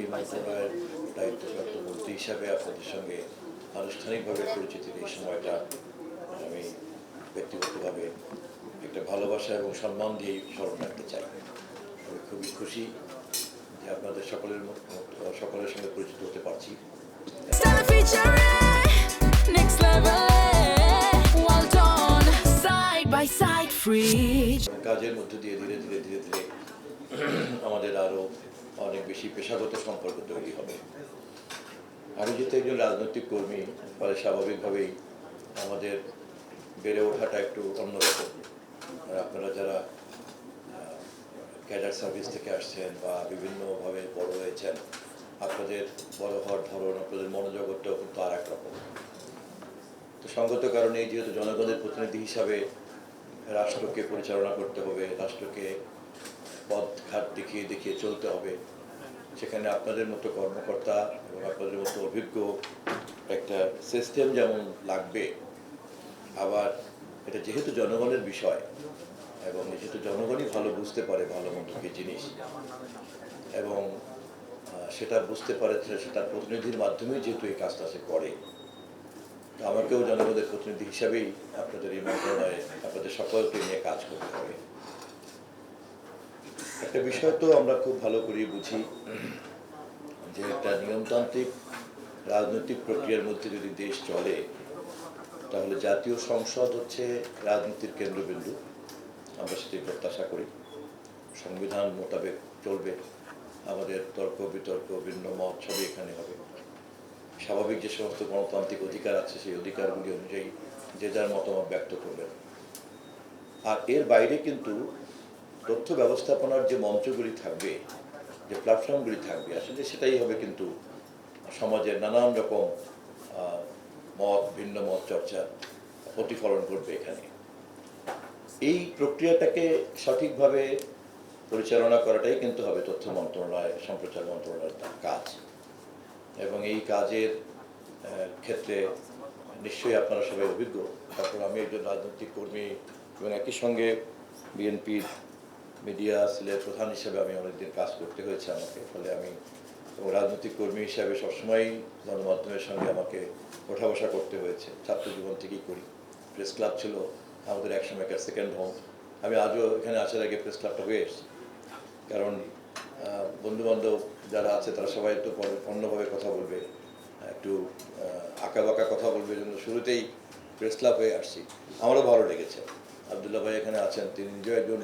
এই মন্ত্রণালয়ের দায়িত্বপ্রাপ্ত মন্ত্রী হিসাবে আপনাদের সঙ্গে আনুষ্ঠানিকভাবে পরিচিতির এই সময়টা আমি ব্যক্তিগতভাবে একটা ভালোবাসা এবং সম্মান দিয়েই স্মরণ রাখতে চাই। আমি খুবই খুশি যে আপনাদের সকলের সঙ্গে পরিচিত হতে পারছি। কাজের মধ্য দিয়ে ধীরে ধীরে ধীরে ধীরে আমাদের আরও অনেক বেশি পেশাগত সম্পর্ক তৈরি হবে। আমি যেহেতু একজন রাজনৈতিক কর্মী, ফলে স্বাভাবিকভাবেই আমাদের বেড়ে ওঠাটা একটু অন্যরকম। আপনারা যারা ক্যাডার সার্ভিস থেকে আসছেন বা বিভিন্নভাবে বড় হয়েছেন, আপনাদের বড় হওয়ার ধরন, আপনাদের মনোজগৎটাও কিন্তু আর এক রকম। তো সঙ্গত কারণে যেহেতু জনগণের প্রতিনিধি হিসাবে রাষ্ট্রকে পরিচালনা করতে হবে, রাষ্ট্রকে পথ ঘাট দেখিয়ে দেখিয়ে চলতে হবে, সেখানে আপনাদের মতো কর্মকর্তা এবং আপনাদের মতো অভিজ্ঞ একটা সিস্টেম যেমন লাগবে, আবার এটা যেহেতু জনগণের বিষয় এবং যেহেতু জনগণই ভালো বুঝতে পারে ভালো মন্দ কি জিনিস, এবং সেটা বুঝতে পারে সেটার প্রতিনিধির মাধ্যমেই যেহেতু এই কাজটা সে করে, তো আমাকেও জনগণের প্রতিনিধি হিসাবেই আপনাদের এই মন্ত্রণালয়ে আপনাদের সকলকে নিয়ে কাজ করতে হবে। একটা বিষয় তো আমরা খুব ভালো করেই বুঝি যে একটা নিয়মতান্ত্রিক রাজনৈতিক প্রক্রিয়ার মধ্যে যদি দেশ চলে, তাহলে জাতীয় সংসদ হচ্ছে রাজনীতির কেন্দ্রবিন্দু। আমরা সেটি প্রত্যাশা করি, সংবিধান মোতাবেক চলবে, আমাদের তর্ক বিতর্ক ভিন্ন মত সবই এখানে হবে। স্বাভাবিক যে সমস্ত গণতান্ত্রিক অধিকার আছে, সেই অধিকারগুলি অনুযায়ী যে যার মতামত ব্যক্ত করবেন। আর এর বাইরে কিন্তু তথ্য ব্যবস্থাপনার যে মঞ্চগুলি থাকবে, যে প্ল্যাটফর্মগুলি থাকবে, আসলে সেটাই হবে কিন্তু সমাজের নানান রকম মত, ভিন্ন মত চর্চা প্রতিফলন করবে এখানে। এই প্রক্রিয়াটাকে সঠিকভাবে পরিচালনা করাটাই কিন্তু হবে তথ্য মন্ত্রণালয়, সম্প্রচার মন্ত্রণালয়ের কাজ। এবং এই কাজের ক্ষেত্রে নিশ্চয়ই আপনারা সবাই অভিজ্ঞ। তারপর আমি একজন রাজনৈতিক কর্মী এবং একই সঙ্গে বিএনপির মিডিয়া সেলের প্রধান হিসেবে আমি অনেকদিন কাজ করতে হয়েছে আমাকে। ফলে আমি রাজনৈতিক কর্মী হিসাবে সবসময়ই গণমাধ্যমের সঙ্গে আমাকে ওঠা বসা করতে হয়েছে, ছাত্র জীবন থেকেই করি। প্রেস ক্লাব ছিল আমাদের এক সময়কার সেকেন্ড হোম। আমি আজও এখানে আসার আগে প্রেস ক্লাবটা হয়ে এসেছি, কারণ বন্ধুবান্ধব যারা আছে তারা সবাই একটু অন্যভাবে কথা বলবে, একটু আঁকা বাঁকা কথা বলবে, জন্য শুরুতেই প্রেস ক্লাব হয়ে আসছি। আমারও ভালো লেগেছে। আবদুল্লাহ ভাই এখানে আছেন, তিনি নিজেও একজন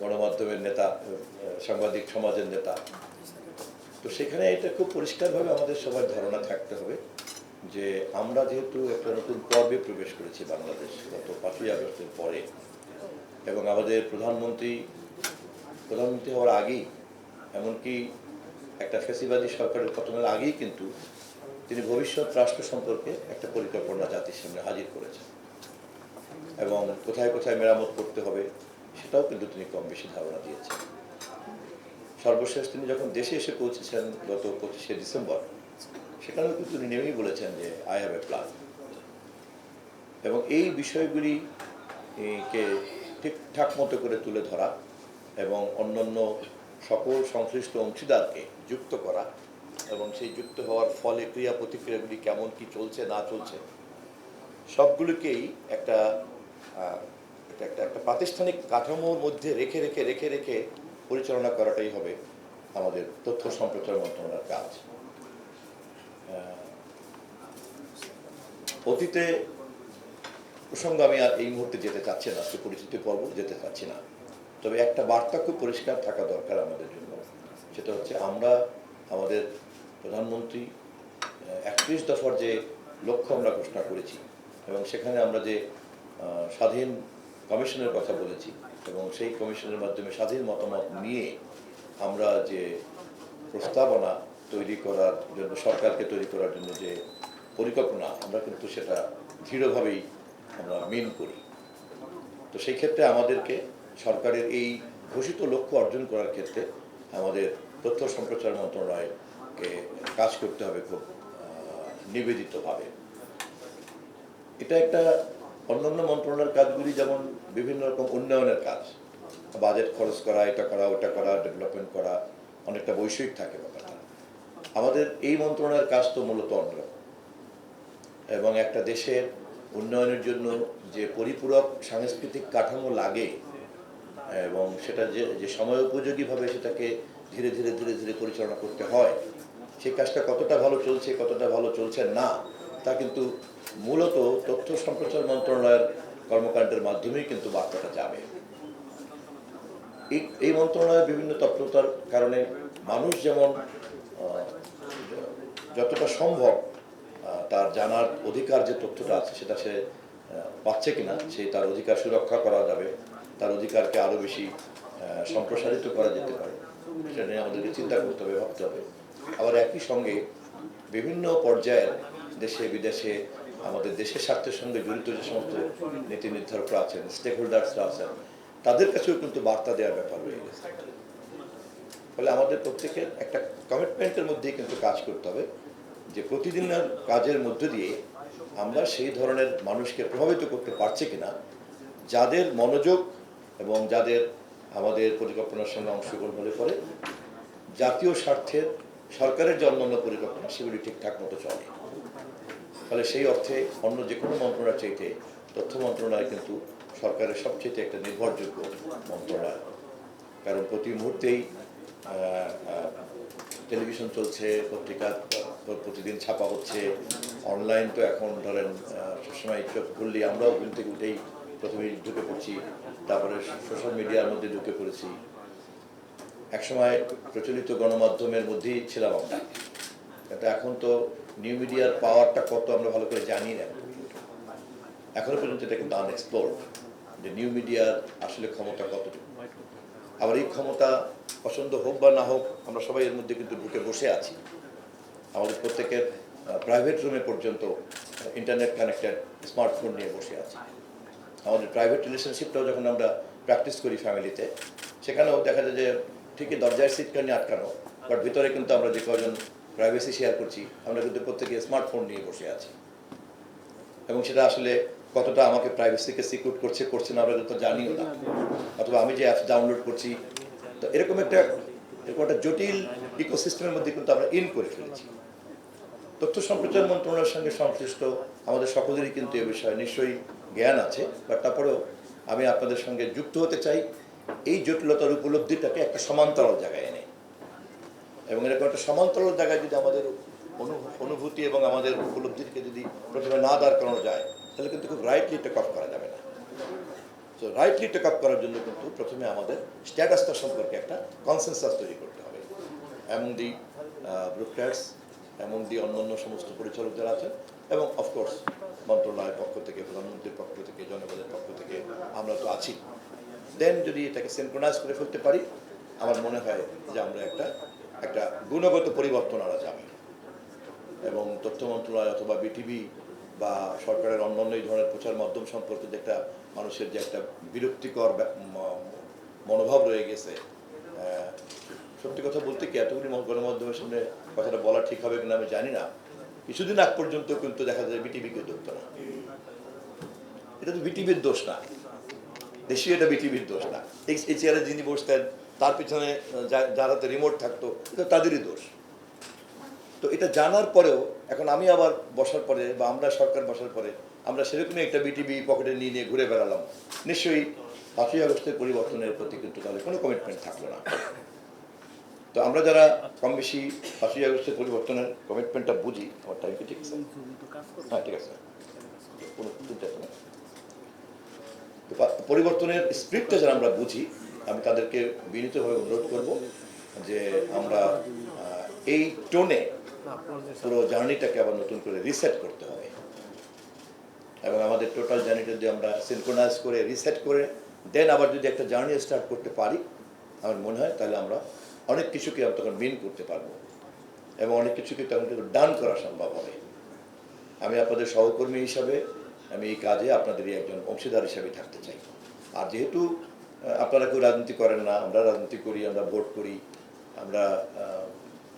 গণমাধ্যমের নেতা, সাংবাদিক সমাজের নেতা। তো সেখানে এটা খুব পরিষ্কারভাবে আমাদের সবার ধারণা থাকতে হবে যে আমরা যেহেতু একটা নতুন পর্বে প্রবেশ করেছি বাংলাদেশ গত 5ই আগস্টের পরে, এবং আমাদের প্রধানমন্ত্রী হওয়ার আগেই, এমনকি একটা ফ্যাসিবাদী সরকারের পতনের আগেই কিন্তু তিনি ভবিষ্যৎ রাষ্ট্র সম্পর্কে একটা পরিকল্পনা জাতির সামনে হাজির করেছেন, এবং কোথায় কোথায় মেরামত করতে হবে সেটাও কিন্তু তিনি কম বেশি ধারণা দিয়েছেন। সর্বশেষ তিনি যখন দেশে এসে পৌঁছেছেন গত 25শে ডিসেম্বর, সেখানেও কিন্তু তিনি নেমেই বলেছেন যে আই হ্যাভ এ প্ল্যান। এবং এই বিষয়গুলিকে ঠিকঠাক মতো করে তুলে ধরা এবং অন্যান্য সকল সংশ্লিষ্ট অংশীদারকে যুক্ত করা, এবং সেই যুক্ত হওয়ার ফলে ক্রিয়া প্রতিক্রিয়াগুলি কেমন কি চলছে না চলছে সবগুলোকেই একটা প্রাতিষ্ঠানিক কাঠামোর মধ্যে রেখে রেখে রেখে রেখে পরিচালনা করাটাই হবে আমাদের তথ্য সম্প্রচার মন্ত্রণালয়ের কাজ। অতীতে প্রসঙ্গ আমি আর এই মুহূর্তে যেতে চাচ্ছি না, আজকে পরিচিতি পর্ব যেতে চাচ্ছি না। তবে একটা বার্তা খুব পরিষ্কার থাকা দরকার আমাদের জন্য, সেটা হচ্ছে আমরা আমাদের প্রধানমন্ত্রী 31 দফার যে লক্ষ্য আমরা ঘোষণা করেছি, এবং সেখানে আমরা যে স্বাধীন কমিশনের কথা বলেছি, এবং সেই কমিশনের মাধ্যমে স্বাধীন মতামত নিয়ে আমরা যে প্রস্তাবনা তৈরি করার জন্য, সরকারকে তৈরি করার জন্য যে পরিকল্পনা, আমরা কিন্তু সেটা দৃঢ়ভাবেই আমরা মেন করি। তো সেই ক্ষেত্রে আমাদেরকে সরকারের এই ঘোষিত লক্ষ্য অর্জন করার ক্ষেত্রে আমাদের তথ্য সম্প্রচার মন্ত্রণালয়কে কাজ করতে হবে খুব নিবেদিতভাবে। এটা একটা অন্যান্য মন্ত্রণালয়ের কাজগুলি যেমন বিভিন্ন রকম উন্নয়নের কাজ, বাজেট খরচ করা, এটা করা ওটা করা, ডেভেলপমেন্ট করা, অনেকটা বৈষয়িক থাকে ব্যাপারটা। আমাদের এই মন্ত্রণালয়ের কাজ তো মূলত অন্যরকম, এবং একটা দেশের উন্নয়নের জন্য যে পরিপূরক সাংস্কৃতিক কাঠামো লাগে এবং সেটা যে যে সময় উপযোগীভাবে সেটাকে ধীরে ধীরে ধীরে ধীরে পরিচালনা করতে হয়, সেই কাজটা কতটা ভালো চলছে কতটা ভালো চলছে না তা কিন্তু মূলত তথ্য সম্প্রচার মন্ত্রণালয়ের কর্মকাণ্ডের মাধ্যমেই কিন্তু বার্তাটা যাবে। এই মন্ত্রণালয়ের বিভিন্ন তৎপরতার কারণে মানুষ যেমন যতটা সম্ভব তার জানার অধিকার যে তথ্যটা আছে সেটা সে পাচ্ছে কিনা, সেই তার অধিকার সুরক্ষা করা যাবে, তার অধিকারকে আরও বেশি সম্প্রসারিত করা যেতে পারে, সেটা নিয়ে আমাদেরকে চিন্তা করতে হবে, ভাবতে হবে। আবার একই সঙ্গে বিভিন্ন পর্যায়ের দেশে বিদেশে আমাদের দেশের স্বার্থের সঙ্গে জড়িত যে সমস্ত নীতি নির্ধারকরা আছেন, স্টেক হোল্ডার্সরা আছেন, তাদের কাছেও কিন্তু বার্তা দেওয়ার ব্যাপার রয়ে গেছে। ফলে আমাদের প্রত্যেকের একটা কমিটমেন্টের মধ্যেই কিন্তু কাজ করতে হবে যে প্রতিদিনের কাজের মধ্য দিয়ে আমরা সেই ধরনের মানুষকে প্রভাবিত করতে পারছি কিনা যাদের মনোযোগ এবং যাদের আমাদের পরিকল্পনার সঙ্গে অংশগ্রহণ হলে পরে জাতীয় স্বার্থের সরকারের যে অন্যান্য পরিকল্পনা সেগুলি ঠিকঠাক মতো চলে। ফলে সেই অর্থে অন্য যে কোনো মন্ত্রণালয় চাইতে তথ্য মন্ত্রণালয় কিন্তু সরকারের সবচেয়ে একটা নির্ভরযোগ্য মন্ত্রণালয়, কারণ প্রতি মুহূর্তেই টেলিভিশন চলছে, পত্রিকা প্রতিদিন ছাপা হচ্ছে, অনলাইন তো এখন ধরেন সবসময় চোখ খুললেই আমরাও ঘুম থেকে উঠেই প্রথমেই ঢুকে পড়ছি, তারপরে সোশ্যাল মিডিয়ার মধ্যে ঢুকে পড়েছি। একসময় প্রচলিত গণমাধ্যমের মধ্যেই ছিলাম আমরা, কিন্তু এখন তো নিউ মিডিয়ার পাওয়ারটা কত আমরা ভালো করে জানি না, এখনো পর্যন্ত এটা কিন্তু আনএক্সপ্লোরড যে নিউ মিডিয়ার আসলে ক্ষমতা কতটুকু। আবার এই ক্ষমতা পছন্দ হোক বা না হোক আমরা সবাই এর মধ্যে কিন্তু ঢুকে বসে আছি। আমাদের প্রত্যেকের প্রাইভেট রুমে পর্যন্ত ইন্টারনেট কানেক্টেড স্মার্টফোন নিয়ে বসে আছি। আমাদের প্রাইভেট রিলেশনশিপটাও যখন আমরা প্র্যাকটিস করি ফ্যামিলিতে, সেখানেও দেখা যায় যে ঠিকই দরজায় সিটকানি আটকানো, বাট ভিতরে কিন্তু আমরা যে কজন প্রাইভেসি শেয়ার করছি আমরা কিন্তু প্রত্যেকে স্মার্টফোন নিয়ে বসে আছি, এবং সেটা আসলে কতটা আমাকে প্রাইভেসিকে সিকিউর করছে করছে না আমরা তো জানিও না, অথবা আমি যে অ্যাপস ডাউনলোড করছি, তো এরকম একটা জটিল ইকোসিস্টেমের মধ্যে কিন্তু আমরা ইন করে ফেলেছি। তথ্য সম্প্রচার মন্ত্রণালয়ের সঙ্গে সংশ্লিষ্ট আমাদের সকলেরই কিন্তু এ বিষয়ে নিশ্চয়ই জ্ঞান আছে, বাট তারপরেও আমি আপনাদের সঙ্গে যুক্ত হতে চাই এই জটিলতার উপলব্ধিটাকে একটা সমান্তরাল জায়গায় এনে, এবং এরকম একটা সমান্তরাল জায়গায় যদি আমাদের অনুভূতি এবং আমাদের উপলব্ধিকে যদি প্রথমে না দাঁড় করানো যায় তাহলে কিন্তু খুব রাইটলি টেক অফ করা যাবে না। তো রাইটলি টেক অফ করার জন্য কিন্তু প্রথমে আমাদের স্ট্যাটাসটা সম্পর্কে একটা কনসেনসাস তৈরি করতে হবে, এমন দি ব্রডকাস্ট, এমন দি অন্যান্য সমস্ত পরিচালক যারা আছেন, এবং অফকোর্স মন্ত্রণালয়ের পক্ষ থেকে, প্রধানমন্ত্রীর পক্ষ থেকে, জনগণের পক্ষ থেকে আমরা তো আছি। দেন যদি এটাকে সিনক্রোনাইজ করে ফেলতে পারি, আমার মনে হয় যে আমরা একটা গুণগত পরিবর্তন আনা যাবে, এবং তথ্য মন্ত্রণালয় অথবা বিটিভি বা সরকারের অন্যান্য এই ধরনের প্রচার মাধ্যম সম্পর্কে যে একটা মানুষের যে একটা বিরক্তিকর মনোভাব রয়ে গেছে, সত্যি কথা বলতে কি এতগুলি গণমাধ্যমের সামনে কথাটা বলা ঠিক হবে কিনা আমি জানি না, কিছুদিন আগ পর্যন্ত কিন্তু দেখা যায় বিটিভিকে ধরতো না। এটা তো বিটিভির দোষ না, দেশীয় এটা বিটিভির দোষ না, এই চেয়ারে যিনি বসতেন তার পিছনে যার হাতে রিমোট থাকতো এটা তাদেরই দোষ। তো এটা জানার পরেও এখন আমি আবার বসার পরে বা আমরা সরকার বসার পরে আমরা সেরকমই একটা বিটিভি পকেটে নিয়ে নিয়ে ঘুরে বেড়ালাম, নিশ্চয়ই 5ই আগস্টের পরিবর্তনের প্রতি কিন্তু তাদের কোনো কমিটমেন্ট থাকলো না। তো আমরা যারা কম বেশি 5ই আগস্টের পরিবর্তনের কমিটমেন্টটা বুঝি, আমার টাইম কি ঠিক আছে? হ্যাঁ ঠিক আছে, কোনো চিন্তা নেই। তো পরিবর্তনের স্পিরিটটা যারা আমরা বুঝি, আমি তাদেরকে বিনীতভাবে অনুরোধ করব যে আমরা এই টোনে পুরো জার্নিটাকে আবার নতুন করে রিসেট করতে হবে, এবং আমাদের টোটাল জার্নিটা যদি আমরা সিনক্রোনাইজ করে রিসেট করে দেন আবার যদি একটা জার্নি স্টার্ট করতে পারি, আমার মনে হয় তাহলে আমরা অনেক কিছুকে তখন মিন করতে পারবো, এবং অনেক কিছুকে তখন কিন্তু ডান করা সম্ভব হবে। আমি আপনাদের সহকর্মী হিসাবে আমি এই কাজে আপনাদেরই একজন অংশীদার হিসাবে থাকতে চাই। আর যেহেতু আপনারা কেউ রাজনীতি করেন না, আমরা রাজনীতি করি, আমরা ভোট করি, আমরা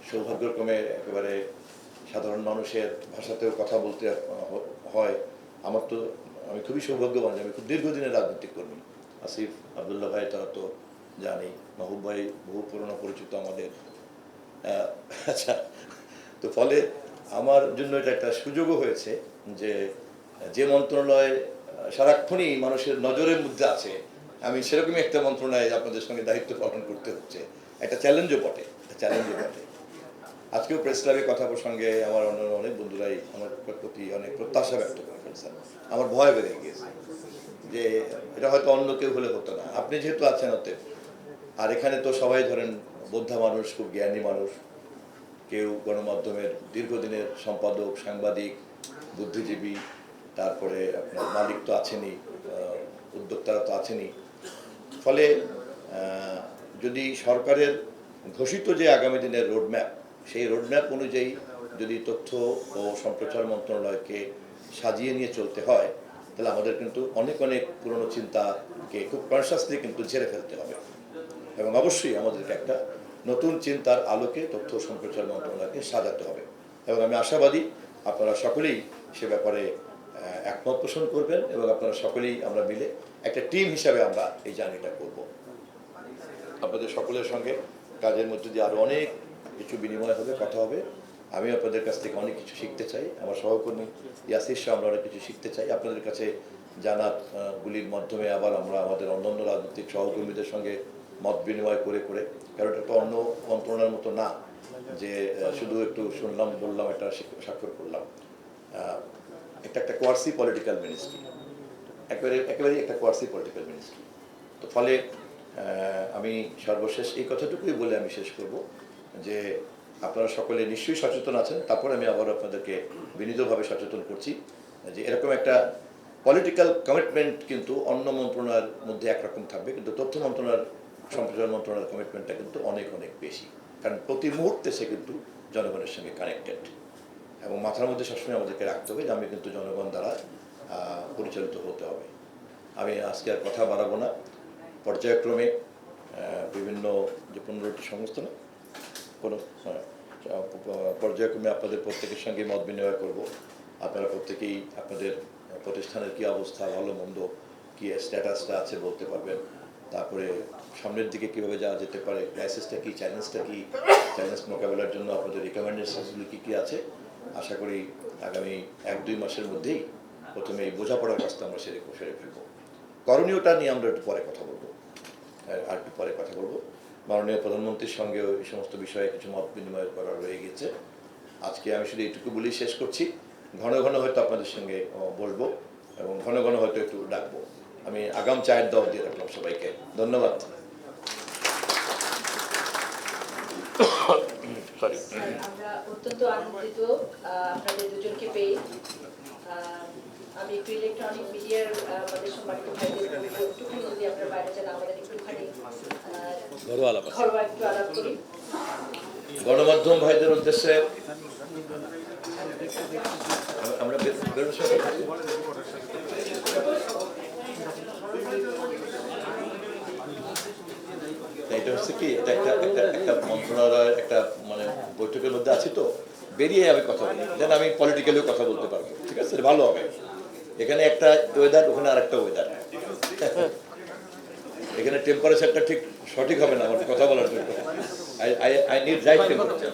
সৌভাগ্যক্রমে একেবারে সাধারণ মানুষের ভাষাতেও কথা বলতে হয়। আমি খুবই সৌভাগ্যবান, আমি খুব দীর্ঘদিনের রাজনৈতিক কর্মী। আসিফ আবদুল্লাহ ভাই তারা তো জানি, মাহবুব ভাই বহু পুরনো পরিচিত আমাদের। আচ্ছা, তো ফলে আমার জন্য এটা একটা সুযোগও হয়েছে যে যে মন্ত্রণালয় সারাক্ষণই মানুষের নজরের মধ্যে আছে, আমি সেরকমই একটা মন্ত্রণালয়ে আপনাদের সঙ্গে দায়িত্ব পালন করতে হচ্ছে। একটা চ্যালেঞ্জও বটে, আজকেও প্রেস ক্লাবে কথা প্রসঙ্গে আমার অন্যান্য অনেক বন্ধুরাই আমার প্রতি অনেক প্রত্যাশা ব্যক্ত করে ফেলছেন। আমার ভয় বেড়ে গিয়েছে যে এটা হয়তো অন্য কেউ হলে হতো না, আপনি যেহেতু আছেন ওতে। আর এখানে তো সবাই ধরেন বোদ্ধা মানুষ, খুব জ্ঞানী মানুষ, কেউ গণমাধ্যমের দীর্ঘদিনের সম্পাদক, সাংবাদিক, বুদ্ধিজীবী, তারপরে আপনার মালিক তো আছেনই, উদ্যোক্তারা তো আছেনই। ফলে যদি সরকারের ঘোষিত যে আগামী দিনের রোডম্যাপ, সেই রোডম্যাপ অনুযায়ী যদি তথ্য ও সম্প্রচার মন্ত্রণালয়কে সাজিয়ে নিয়ে চলতে হয়, তাহলে আমাদের কিন্তু অনেক অনেক পুরনো চিন্তাকে খুব কনসাসলি কিন্তু ঝেড়ে ফেলতে হবে এবং অবশ্যই আমাদেরকে একটা নতুন চিন্তার আলোকে তথ্য সম্প্রচার মন্ত্রণালয়কে সাজাতে হবে। এবং আমি আশাবাদী আপনারা সকলেই সে ব্যাপারে একমত পোষণ করবেন এবং আপনারা সকলেই আমরা মিলে একটা টিম হিসাবে আমরা এই জার্নিটা করব। আপনাদের সকলের সঙ্গে কাজের মধ্যে দিয়ে আরও অনেক কিছু বিনিময় হবে, কথা হবে। আমি আপনাদের কাছ থেকে অনেক কিছু শিখতে চাই, আমার সহকর্মী ইয়াসির সহ আমরা অনেক কিছু শিখতে চাই। আপনাদের কাছে জানাতগুলির মাধ্যমে আবার আমরা আমাদের অন্যান্য রাজনৈতিক সহকর্মীদের সঙ্গে মত বিনিময় করে করে, কারণ এটা তো অন্য মন্ত্রণালয়ের মতো না যে শুধু একটু শুনলাম বললাম একটা স্বাক্ষর করলাম। একটা কোয়ার্সি পলিটিক্যাল মিনিস্ট্রি, একেবারেই একটা কোয়ার্সি পলিটিক্যাল মিনিস্ট্রি। তো ফলে আমি সর্বশেষ এই কথাটুকুই বলে আমি শেষ করব যে আপনারা সকলে নিশ্চয়ই সচেতন আছেন। তারপর আমি আবার আপনাদেরকে বিনীতভাবে সচেতন করছি যে এরকম একটা পলিটিক্যাল কমিটমেন্ট কিন্তু অন্য মন্ত্রণালয়ের মধ্যে একরকম থাকবে, কিন্তু তথ্য মন্ত্রণালয়, সম্প্রচার মন্ত্রণালয়ের কমিটমেন্টটা কিন্তু অনেক অনেক বেশি, কারণ প্রতি মুহূর্তে সে কিন্তু জনগণের সঙ্গে কানেক্টেড। এবং মাথার মধ্যে সবসময় আমাদেরকে রাখতে হবে যে আমি কিন্তু জনগণ দ্বারা পরিচালিত হতে হবে। আমি আজকে আর কথা বাড়াবো না, পর্যায়ক্রমে বিভিন্ন যে 15টি সংস্থা না কোনো পর্যায়ক্রমে আপনাদের প্রত্যেকের সঙ্গে মত বিনিময় করব। আপনারা প্রত্যেকেই আপনাদের প্রতিষ্ঠানের কী অবস্থা, ভালো মন্দ কী স্ট্যাটাসটা আছে বলতে পারবেন। তারপরে সামনের দিকে কীভাবে যাওয়া যেতে পারে, ক্রাইসিসটা কী, চ্যালেঞ্জটা কী, চ্যালেঞ্জ মোকাবেলার জন্য আপনাদের রিকমেন্ডেশনগুলি কী কী আছে। আশা করি আগামী 1-2 মাসের মধ্যেই প্রথমে এই বোঝাপড়ার কাজটা আমরা সেরে ফেলবো। করণীয়টা নিয়ে আমরা একটু পরে কথা বলবো, মাননীয় প্রধানমন্ত্রীর সঙ্গেও এই সমস্ত বিষয়ে কিছু মত বিনিময় করা রয়ে গেছে। আজকে আমি শুধু এইটুকু বলেই শেষ করছি। ঘন ঘন হয়তো আপনাদের সঙ্গে বলবো এবং ঘন ঘন হয়তো একটু ডাকবো। আমি আগাম চায়ের দাওয়াত দিয়ে রাখলাম সবাইকে। ধন্যবাদ। আমরা অত্যন্ত আনন্দিত আপনাদের দুজনকে পেয়ে। আমি একটু ইলেকট্রনিক মিডিয়ার আমাদের সম্মানিত ভাইদের একটুখানি যদি আপনার বাইরে যান, আমাদের একটুখানি ঘরোয়া একটু আলাপ করি। গণমাধ্যম ভাইদের উদ্দেশ্যে আমরা এটা হচ্ছে কি, এটা একটা মন্ত্রণালয়ের একটা মানে বৈঠকের মধ্যে আছি, তো বেরিয়ে আমি কথা বলি, যেন আমি পলিটিক্যালিও কথা বলতে পারবো। ঠিক আছে, ভালো হবে। এখানে একটা ওয়েদার, ওখানে আর একটা ওয়েদার, এখানে টেম্পারেচারটা ঠিক সঠিক হবে না আমার কথা বলার জন্য। I need right temperature.